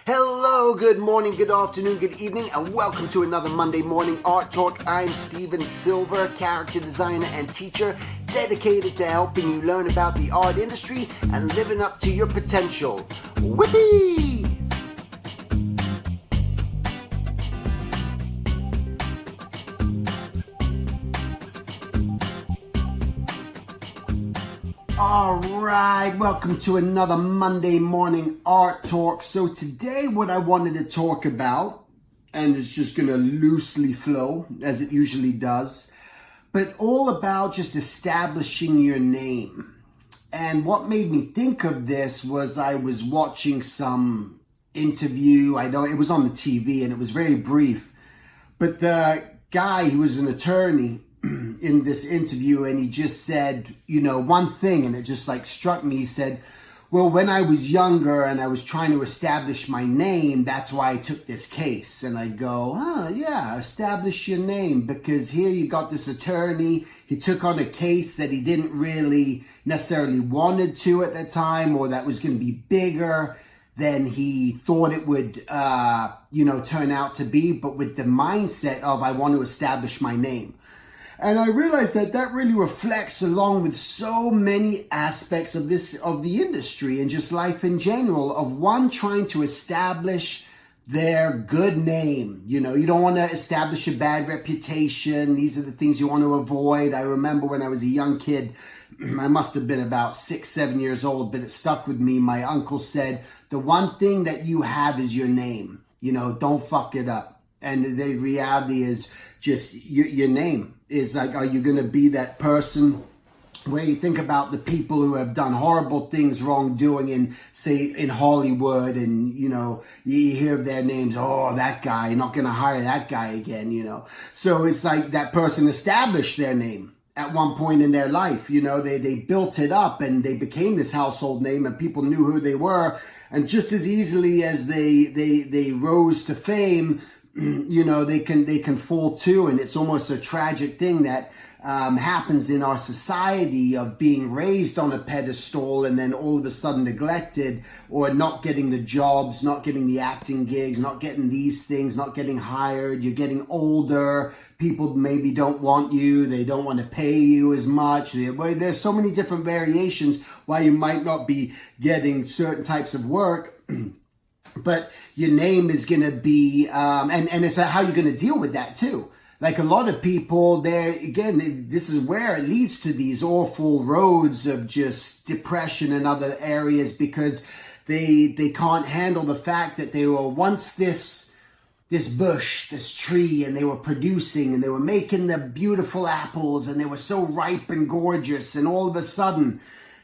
Hello, good morning, good afternoon, good evening, and welcome to another Monday Morning Art Talk. I'm Steven Silver, character designer and teacher, dedicated to helping you learn about the art industry and living up to your potential. Whippy! All right, welcome to another Monday Morning Art Talk. So today what I wanted to talk about, and it's just going to loosely flow as it usually does, but all about just establishing your name. And what made me think of this was I was watching some interview. I know it was on the TV and it was very brief, but the guy, he was an attorney in this interview, and he just said, one thing, and it just struck me. He said, well, when I was younger and I was trying to establish my name, that's why I took this case. And I go, yeah, establish your name, because here you got this attorney, he took on a case that he didn't really necessarily wanted to at the time, or that was going to be bigger than he thought it would, turn out to be, but with the mindset of, I want to establish my name. And I realized that really reflects along with so many aspects of the industry and just life in general, of one trying to establish their good name. You don't want to establish a bad reputation. These are the things you want to avoid. I remember when I was a young kid, I must have been about 6, 7 years old, but it stuck with me. My uncle said, the one thing that you have is your name. Don't fuck it up. And the reality is just your name is are you going to be that person where you think about the people who have done horrible things, wrongdoing in Hollywood, and, you hear their names, oh, that guy, you're not going to hire that guy again, So it's like that person established their name at one point in their life, they built it up and they became this household name and people knew who they were. And just as easily as they rose to fame, they can fall too. And it's almost a tragic thing that happens in our society, of being raised on a pedestal and then all of a sudden neglected, or not getting the jobs, not getting the acting gigs, not getting these things, not getting hired. You're getting older. People maybe don't want you. They don't want to pay you as much. There's so many different variations why you might not be getting certain types of work. But your name is going to be, and it's how you're going to deal with that too. Like a lot of people there, again, this is where it leads to these awful roads of just depression and other areas, because they can't handle the fact that they were once this bush, this tree, and they were producing and they were making the beautiful apples and they were so ripe and gorgeous, and all of a sudden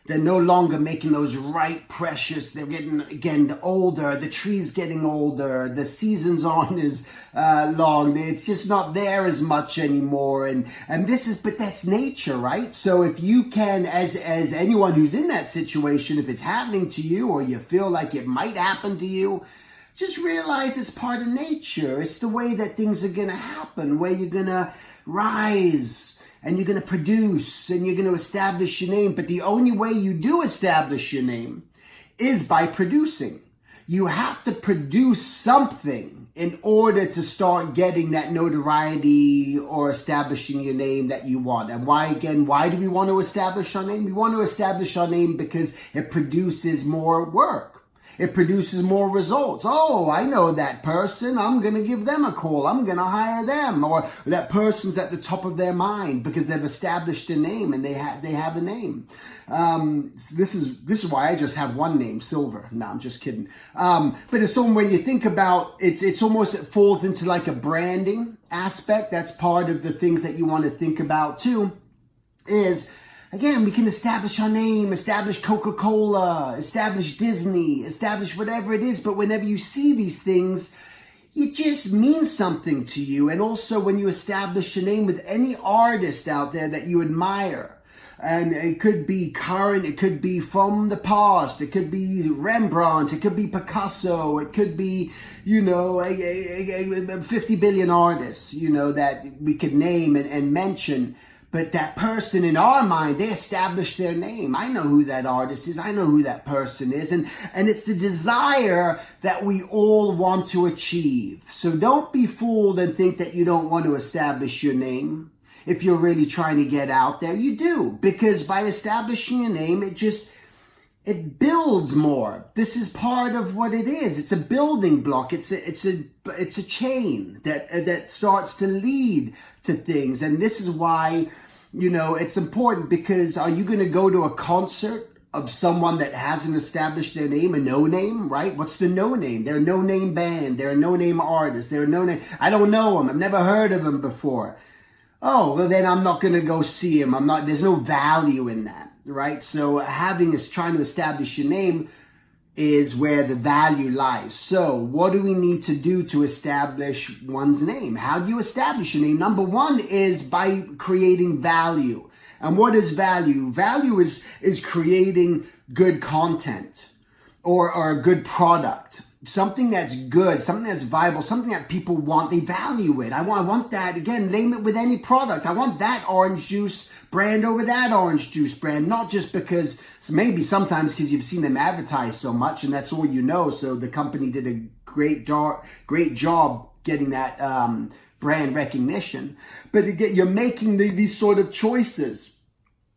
they're no longer making those ripe, precious. They're getting, again, older. The tree's getting older. The seasons aren't as long. It's just not there as much anymore. And but that's nature, right? So if you can, as anyone who's in that situation, if it's happening to you or you feel like it might happen to you, just realize it's part of nature. It's the way that things are going to happen, where you're going to rise and you're going to produce and you're going to establish your name. But the only way you do establish your name is by producing. You have to produce something in order to start getting that notoriety or establishing your name that you want. And why do we want to establish our name? We want to establish our name because it produces more work. It produces more results. Oh, I know that person. I'm going to give them a call. I'm going to hire them. Or that person's at the top of their mind because they've established a name and they have a name. So this is why I just have one name, Silver. No, I'm just kidding. But it's so when you think about it's almost, it falls into like a branding aspect. That's part of the things that you want to think about too. Is, again, we can establish our name, establish Coca-Cola, establish Disney, establish whatever it is. But whenever you see these things, it just means something to you. And also when you establish a name with any artist out there that you admire, and it could be current, it could be from the past, it could be Rembrandt, it could be Picasso, it could be, 50 billion artists, that we could name and mention. But that person in our mind, they establish their name. I know who that artist is. I know who that person is. And it's the desire that we all want to achieve. So don't be fooled and think that you don't want to establish your name. If you're really trying to get out there, you do. Because by establishing your name, it builds more. This is part of what it is. It's a building block. It's a chain that starts to lead to things. And this is why, it's important, because are you going to go to a concert of someone that hasn't established their name, a no-name, right? What's the no-name? They're a no-name band. They're a no-name artist. They're a no-name. I don't know them. I've never heard of them before. Oh, well, then I'm not going to go see him. There's no value in that, right? So trying to establish your name is where the value lies. So what do we need to do to establish one's name? How do you establish your name? Number one is by creating value. And what is value? Value is creating good content or a good product. Something that's good, something that's viable, something that people want, they value it. I want that. Again, name it with any product. I want that orange juice brand over that orange juice brand, not just because, maybe sometimes because you've seen them advertise so much and that's all you know. So the company did a great job getting that brand recognition. But again, you're making these sort of choices.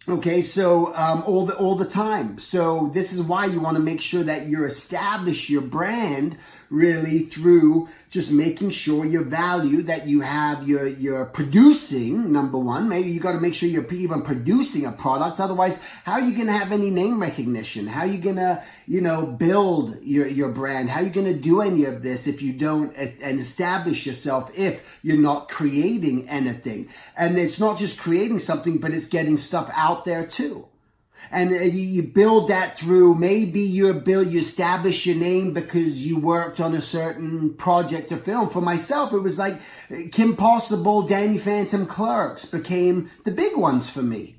Okay, so all the time. So this is why you want to make sure that you establish your brand really through just making sure your value that you have, you're producing, number one. Maybe you got to make sure you're even producing a product. Otherwise, how are you going to have any name recognition? How are you going to, build your brand? How are you going to do any of this if you don't and establish yourself if you're not creating anything? And it's not just creating something, but it's getting stuff out there too. And you build that through, maybe you establish your name because you worked on a certain project or film. For myself, it was like Kim Possible, Danny Phantom, Clerks became the big ones for me.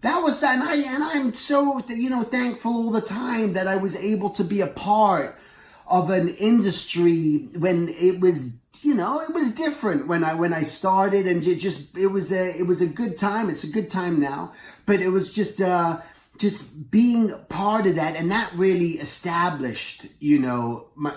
That was that, and I'm so, thankful all the time that I was able to be a part of an industry when it was, it was different when I started, and it was a good time. It's a good time now, but it was just being part of that, and that really established,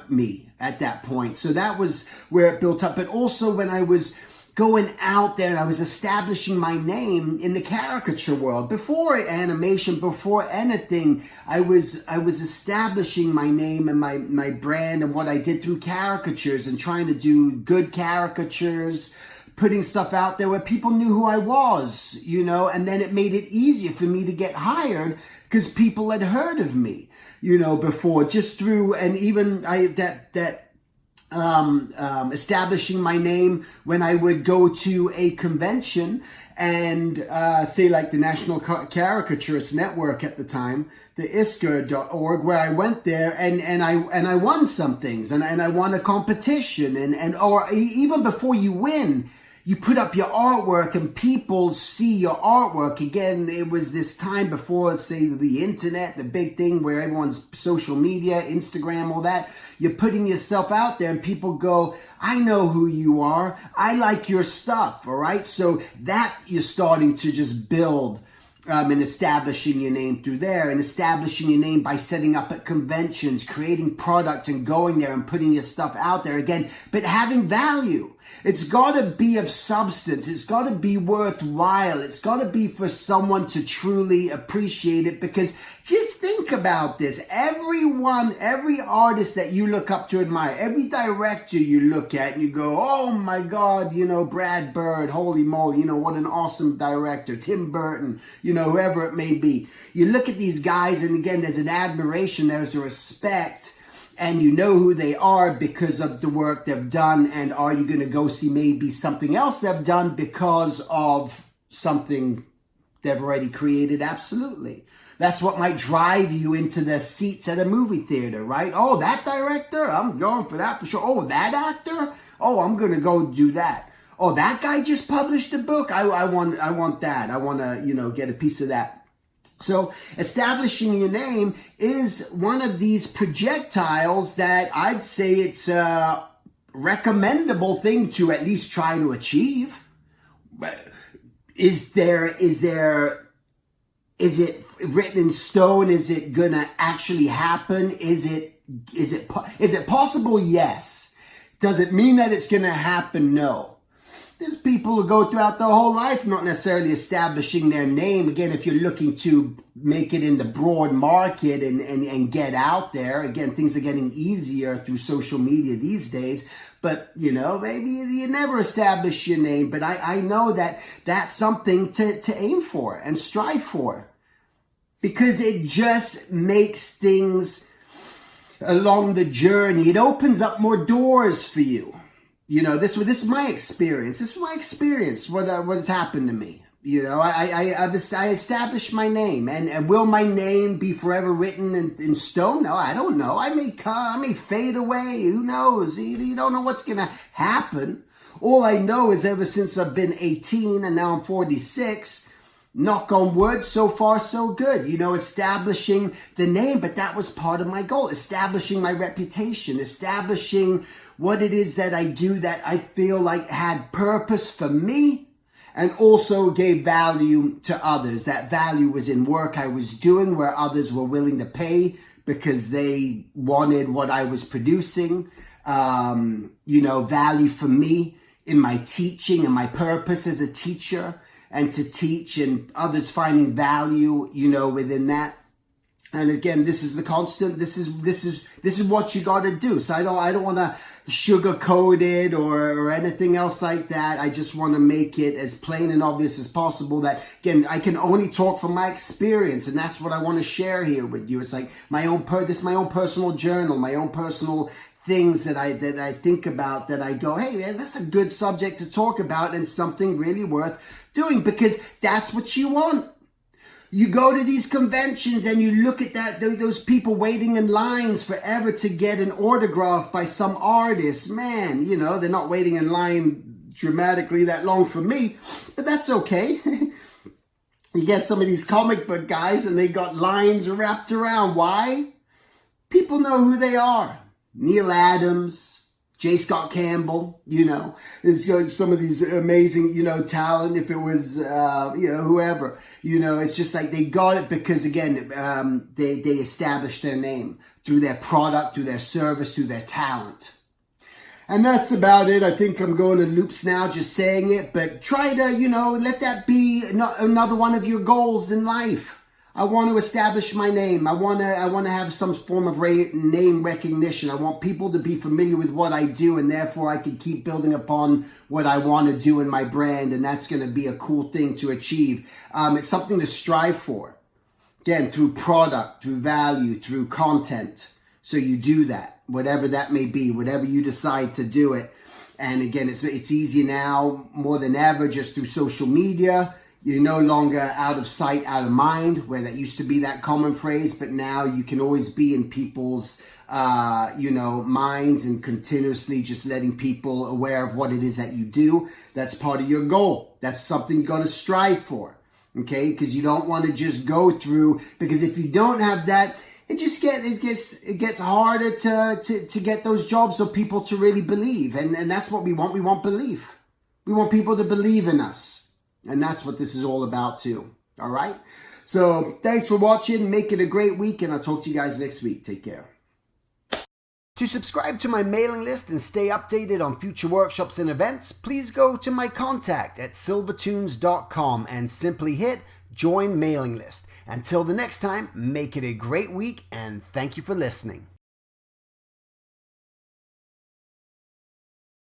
me at that point. So that was where it built up. But also when I was going out there and I was establishing my name in the caricature world, before animation, before anything, I was establishing my name and my brand and what I did through caricatures and trying to do good caricatures, putting stuff out there where people knew who I was, and then it made it easier for me to get hired because people had heard of me, before, just through, and even establishing my name when I would go to a convention and say like the National Caricaturist Network at the time, the ISCA.org, where I went there and I won some things and I won a competition or even before you win, you put up your artwork and people see your artwork. Again, it was this time before, say, the internet, the big thing where everyone's social media, Instagram, all that. You're putting yourself out there and people go, I know who you are. I like your stuff, all right? So that you're starting to just build and establishing your name through there, and establishing your name by setting up at conventions, creating product and going there and putting your stuff out there again, but having value. It's got to be of substance. It's got to be worthwhile. It's got to be for someone to truly appreciate it, because just think about this. Every artist that you look up to, admire, every director you look at and you go, oh my God, Brad Bird, holy moly, what an awesome director, Tim Burton, whoever it may be. You look at these guys and again, there's an admiration, there's a respect, and you know who they are because of the work they've done. And are you going to go see maybe something else they've done because of something they've already created? Absolutely. That's what might drive you into the seats at a movie theater, right? Oh, that director, I'm going for that for sure. Oh, that actor, oh, I'm going to go do that. Oh, that guy just published a book. I want that. I want to, get a piece of that. So establishing your name is one of these projectiles that I'd say it's a recommendable thing to at least try to achieve. is it written in stone? Is it gonna actually happen? Is it possible? Yes. Does it mean that it's gonna happen? No. There's people who go throughout their whole life not necessarily establishing their name. Again, if you're looking to make it in the broad market and get out there, again, things are getting easier through social media these days. But, maybe you never establish your name. But I know that that's something to aim for and strive for. Because it just makes things along the journey. It opens up more doors for you. This is my experience. This is my experience. What has happened to me? I established my name, and will my name be forever written in stone? No, I don't know. I may fade away. Who knows? You don't know what's gonna happen. All I know is ever since I've been 18 and now I'm 46. Knock on wood, so far so good. Establishing the name, but that was part of my goal. Establishing my reputation, establishing what it is that I do that I feel like had purpose for me and also gave value to others. That value was in work I was doing where others were willing to pay because they wanted what I was producing. Value for me in my teaching and my purpose as a teacher. And to teach and others finding value, within that. And again, this is the constant. This is what you got to do. So I don't want to sugarcoat it or anything else like that. I just want to make it as plain and obvious as possible. That again, I can only talk from my experience, and that's what I want to share here with you. It's like my own personal journal, my own personal things that I think about. That I go, hey man, that's a good subject to talk about, and something really worth doing, because that's what you want. You go to these conventions and you look at those people waiting in lines forever to get an autograph by some artist. Man, they're not waiting in line dramatically that long for me, but that's okay. You get some of these comic book guys and they got lines wrapped around. Why? People know who they are. Neil Adams, J. Scott Campbell, there's some of these amazing, talent. If it was, whoever, it's just like they got it because, again, they established their name through their product, through their service, through their talent. And that's about it. I think I'm going in loops now just saying it, but try to, let that be another one of your goals in life. I want to establish my name. I want to have some form of name recognition. I want people to be familiar with what I do, and therefore I can keep building upon what I want to do in my brand, and that's going to be a cool thing to achieve. It's something to strive for. Again, through product, through value, through content. So you do that, whatever that may be, whatever you decide to do it. And again, it's easier now more than ever just through social media. You're no longer out of sight, out of mind, where that used to be that common phrase, but now you can always be in people's, minds and continuously just letting people aware of what it is that you do. That's part of your goal. That's something you got to strive for, okay? Because you don't want to just go through, because if you don't have that, it gets harder to get those jobs or people to really believe. And that's what we want. We want belief. We want people to believe in us. And that's what this is all about too. All right. So thanks for watching. Make it a great week. And I'll talk to you guys next week. Take care. To subscribe to my mailing list and stay updated on future workshops and events, please go to my contact at silvertunes.com and simply hit join mailing list. Until the next time, make it a great week and thank you for listening.